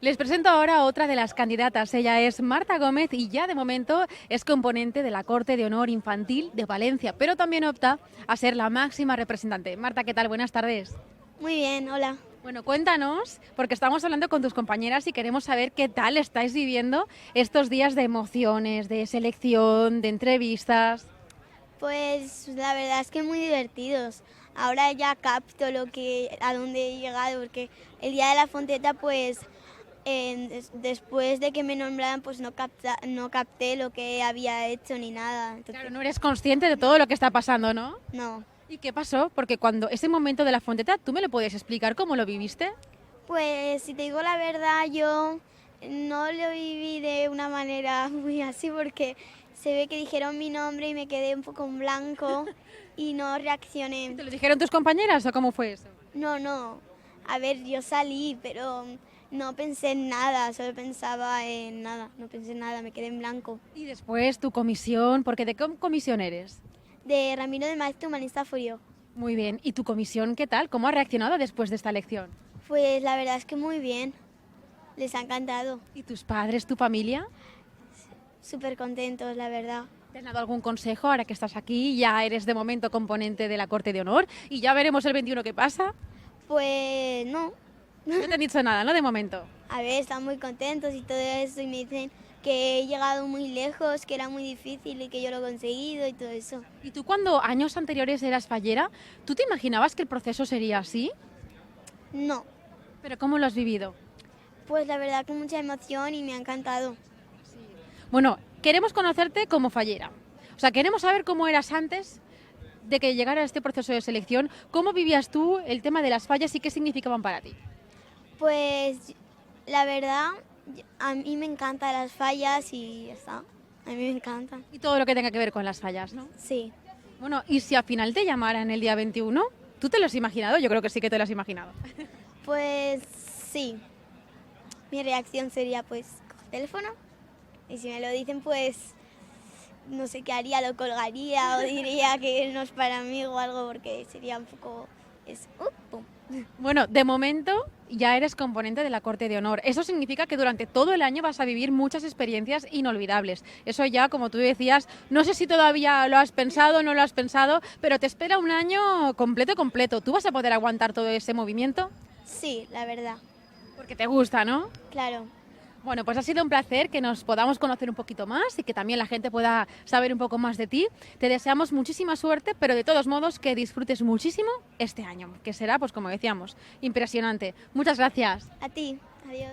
Les presento ahora a otra de las candidatas. Ella es Marta Gómez y ya de momento es componente de la Corte de Honor Infantil de Valencia, pero también opta a ser la máxima representante. Marta, ¿qué tal? Buenas tardes. Muy bien, hola. Bueno, cuéntanos, porque estamos hablando con tus compañeras y queremos saber qué tal estáis viviendo estos días de emociones, de selección, de entrevistas. Pues la verdad es que muy divertidos. Ahora ya capto a dónde he llegado, porque el día de la Fonteta, pues después de que me nombraran, pues no capté lo que había hecho ni nada. Entonces, Claro, no eres consciente de todo lo que está pasando, ¿no? no. ¿Y qué pasó? Porque cuando ese momento de la Fonteta, ¿tú me lo puedes explicar cómo lo viviste? Pues si te digo la verdad, yo no lo viví de una manera muy así, porque se ve que dijeron mi nombre y me quedé un poco en blanco y no reaccioné. ¿Te lo dijeron tus compañeras o cómo fue eso? No, no. A ver, yo salí, pero no pensé en nada, solo pensaba en nada, no pensé en nada, me quedé en blanco. Y después tu comisión, porque ¿de qué comisión eres? De Ramiro de Maeztu, Humanista Furio. Muy bien. ¿Y tu comisión qué tal? ¿Cómo ha reaccionado después de esta elección? Pues la verdad es que muy bien, les ha encantado, ¿Y tus padres, tu familia? súper contentos, la verdad. ¿Te han dado algún consejo ahora que estás aquí? Ya eres de momento componente de la Corte de Honor y ya veremos el 21 qué pasa. Pues no, No te han dicho nada, ¿no? De momento. a ver, están muy contentos y todo eso y me dicen que he llegado muy lejos, que era muy difícil y que yo lo he conseguido y todo eso. ¿Y tú cuando años anteriores eras fallera, tú te imaginabas que el proceso sería así? No, ¿Pero cómo lo has vivido? pues la verdad con mucha emoción y me ha encantado. Bueno, queremos conocerte como fallera. O sea, queremos saber cómo eras antes de que llegara este proceso de selección. ¿Cómo vivías tú el tema de las fallas y qué significaban para ti? Pues la verdad, a mí me encantan las fallas y ya está. A mí me encantan. Y todo lo que tenga que ver con las fallas, ¿no? Sí, Bueno, y si al final te llamaran el día 21, ¿tú te lo has imaginado? Yo creo que sí que te lo has imaginado. pues sí. Mi reacción sería pues coger teléfono y si me lo dicen pues no sé qué haría, lo colgaría o diría que no es para mí o algo porque sería un poco... pum. Bueno, de momento ya eres componente de la Corte de Honor. Eso significa que durante todo el año vas a vivir muchas experiencias inolvidables. Eso ya, como tú decías, no sé si todavía lo has pensado o no lo has pensado, pero te espera un año completo, completo. ¿Tú vas a poder aguantar todo ese movimiento? Sí, la verdad, Porque te gusta, ¿no? claro. Bueno, pues ha sido un placer que nos podamos conocer un poquito más y que también la gente pueda saber un poco más de ti. Te deseamos muchísima suerte, pero de todos modos que disfrutes muchísimo este año, que será, pues como decíamos, impresionante. Muchas gracias. A ti, adiós.